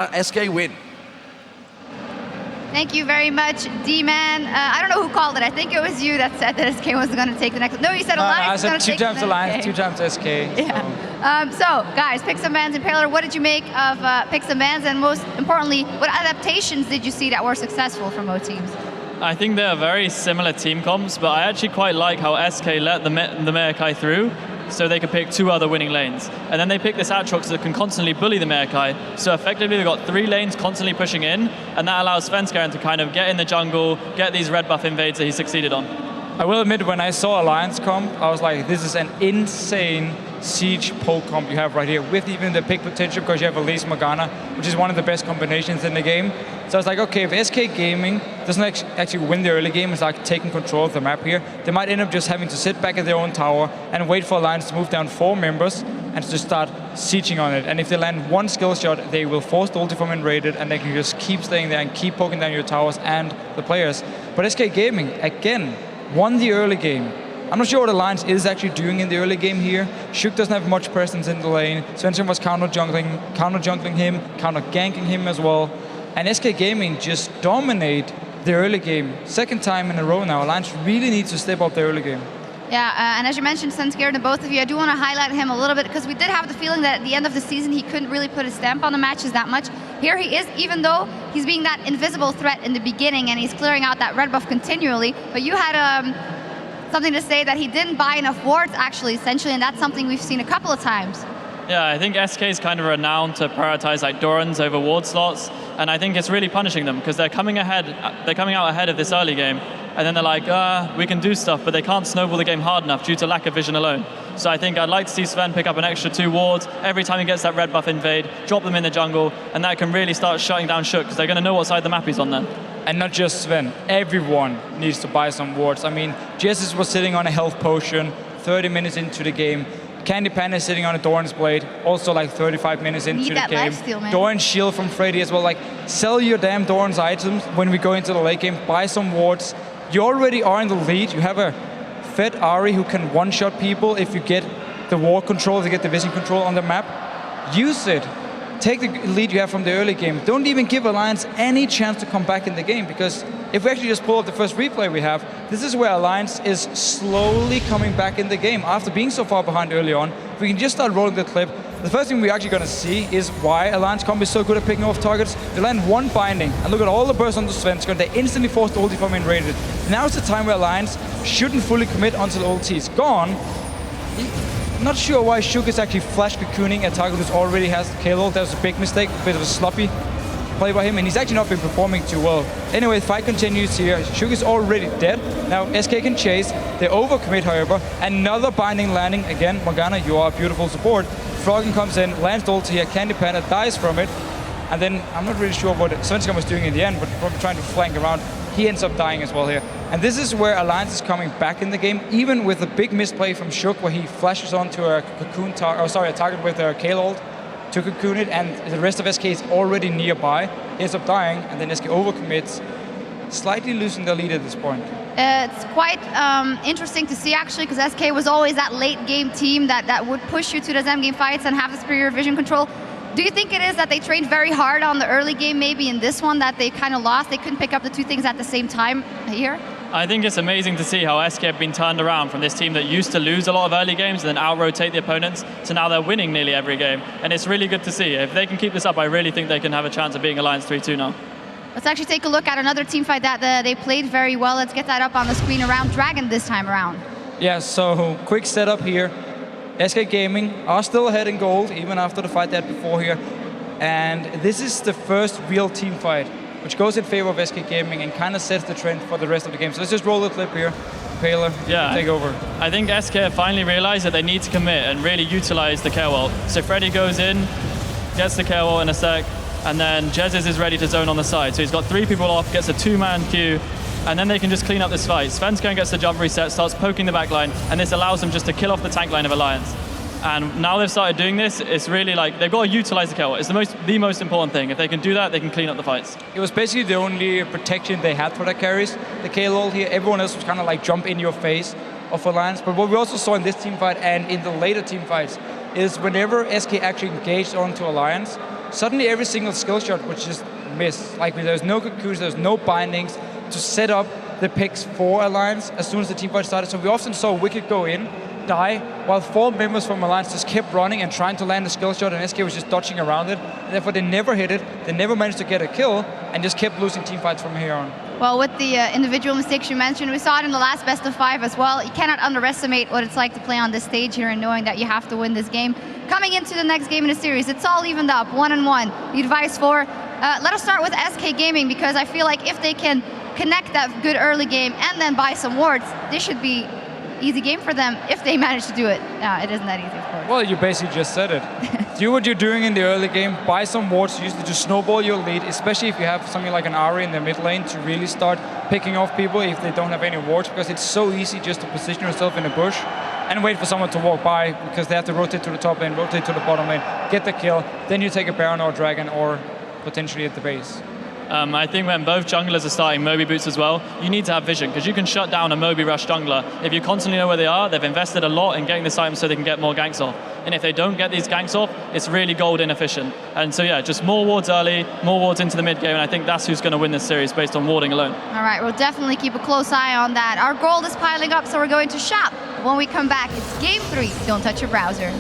SK win. Thank you very much, D-Man. I don't know who called it. I think it was you that said that SK was going to take the next. No, you said Alliance was going to take the next. I said 2 times Alliance, 2 times SK. Yeah. So, guys, pick some bans. Impaler, what did you make of pick some bans? And most importantly, what adaptations did you see that were successful from both teams? I think they're very similar team comps, but I actually quite like how SK let the Maokai through, so they could pick 2 other winning lanes. And then they pick this Aatrox that can constantly bully the Maokai, so effectively they've got 3 lanes constantly pushing in, and that allows Svenskeren to kind of get in the jungle, get these red buff invades that he succeeded on. I will admit, when I saw Alliance comp, I was like, this is an insane siege poke comp you have right here, with even the pick potential, because you have Elise Morgana, which is one of the best combinations in the game. So I was like, okay, if SK Gaming doesn't actually win the early game, it's like taking control of the map here, they might end up just having to sit back at their own tower and wait for Alliance to move down 4 members and to just start sieging on it. And if they land 1 skill shot, they will force the ulti from invaded, and they can just keep staying there and keep poking down your towers and the players. But SK Gaming, again, won the early game. I'm not sure what Alliance is actually doing in the early game here. Shook doesn't have much presence in the lane. Svensson was counter-jungling him, counter-ganking him as well. And SK Gaming just dominate the early game. 2nd time in a row now. Alliance really needs to step up the early game. Yeah, and as you mentioned, Svenskeren, to both of you, I do want to highlight him a little bit, because we did have the feeling that at the end of the season he couldn't really put a stamp on the matches that much. Here he is, even though he's being that invisible threat in the beginning and he's clearing out that red buff continually. But you had something to say that he didn't buy enough wards, actually, essentially, and that's something we've seen a couple of times. Yeah, I think SK is kind of renowned to prioritize like Dorans over ward slots, and I think it's really punishing them, because they're coming out ahead of this early game, and then they're like, we can do stuff, but they can't snowball the game hard enough due to lack of vision alone. So I think I'd like to see Sven pick up an extra 2 wards every time he gets that red buff invade, drop them in the jungle, and that can really start shutting down Shook, because they're going to know what side the map he's on then. And not just Sven, everyone needs to buy some wards. I mean, Jesus was sitting on a health potion 30 minutes into the game. Candy Pan is sitting on a Doran's Blade, also like 35 minutes into the game. Doran's Shield from Freddy as well. Like, sell your damn Doran's items when we go into the late game, buy some wards. You already are in the lead. You have a fed Ahri who can one-shot people if you get the ward control, if you get the vision control on the map. Use it. Take the lead you have from the early game. Don't even give Alliance any chance to come back in the game, because if we actually just pull up the first replay we have, this is where Alliance is slowly coming back in the game after being so far behind early on. If we can just start rolling the clip, the first thing we're actually going to see is why Alliance comp is so good at picking off targets. They land 1 binding, and look at all the bursts on the Svenskeren. They instantly force the ulti from invaded. Now is the time where Alliance shouldn't fully commit until the ulti is gone. Not sure why Shook is actually flash cocooning a target who already has K-Lol. That was a big mistake, a bit of a sloppy play by him, and he's actually not been performing too well. Anyway, the fight continues here. Shook is already dead. Now SK can chase. They overcommit, however. Another binding landing. Again, Morgana, you are a beautiful support. Froggen comes in, lands the ulti here. Candy Panda dies from it. And then, I'm not really sure what Svenskeren was doing in the end, but probably trying to flank around. He ends up dying as well here. And this is where Alliance is coming back in the game, even with a big misplay from Shook, where he flashes onto a cocoon a target with a K-Lol to cocoon it, and the rest of SK is already nearby. He ends up dying, and then SK overcommits, slightly losing the lead at this point. It's quite interesting to see, actually, because SK was always that late game team that would push you to those end game fights and have the superior vision control. Do you think it is that they trained very hard on the early game, maybe in this one, that they kind of lost? They couldn't pick up the 2 things at the same time here? I think it's amazing to see how SK have been turned around from this team that used to lose a lot of early games and then out-rotate the opponents, to now they're winning nearly every game. And it's really good to see. If they can keep this up, I really think they can have a chance of being Alliance 3-2 now. Let's actually take a look at another team fight that they played very well. Let's get that up on the screen around Dragon this time around. Yeah, so quick setup here. SK Gaming are still ahead in gold, even after the fight they had before here. And this is the first real team fight, which goes in favor of SK Gaming and kind of sets the trend for the rest of the game. So let's just roll the clip here. Paler, take over. I think SK finally realized that they need to commit and really utilize the care wall. So Freddy goes in, gets the care wall in a sec, and then Jesus is ready to zone on the side. So he's got 3 people off, gets a 2-man queue, and then they can just clean up this fight. Svenskeren gets the jump reset, starts poking the back line, and this allows them just to kill off the tank line of Alliance. And now they've started doing this, it's really like, they've got to utilize the kill. It's the most important thing. If they can do that, they can clean up the fights. It was basically the only protection they had for their carries. The K-Lol here, everyone else was kind of like jump in your face of Alliance. But what we also saw in this team fight and in the later team fights is whenever SK actually engaged onto Alliance, suddenly every single skill shot was just missed. Like there's no conclusion, there's no bindings to set up the picks for Alliance as soon as the team fight started. So we often saw Wicked go in, die, while 4 members from Alliance just kept running and trying to land a skill shot, and SK was just dodging around it. And therefore they never hit it, they never managed to get a kill, and just kept losing team fights from here on. Well, with the individual mistakes you mentioned, we saw it in the last best of 5 as well. You cannot underestimate what it's like to play on this stage here and knowing that you have to win this game. Coming into the next game in the series, it's all evened up, 1-1. The advice for, let us start with SK Gaming, because I feel like if they can connect that good early game and then buy some wards, this should be easy game for them if they manage to do it. It isn't that easy, of course. Well, you basically just said it. Do what you're doing in the early game, buy some wards, use it to snowball your lead, especially if you have something like an Ari in the mid lane to really start picking off people if they don't have any wards, because it's so easy just to position yourself in a bush and wait for someone to walk by, because they have to rotate to the top lane, rotate to the bottom lane, get the kill, then you take a Baron or Dragon or potentially at the base. I think when both junglers are starting Moby boots as well, you need to have vision, because you can shut down a Moby rush jungler. If you constantly know where they are, they've invested a lot in getting this item so they can get more ganks off. And if they don't get these ganks off, it's really gold inefficient. And so yeah, just more wards early, more wards into the mid game, and I think that's who's going to win this series based on warding alone. All right, we'll definitely keep a close eye on that. Our gold is piling up, so we're going to shop. When we come back, it's game 3. Don't touch your browser.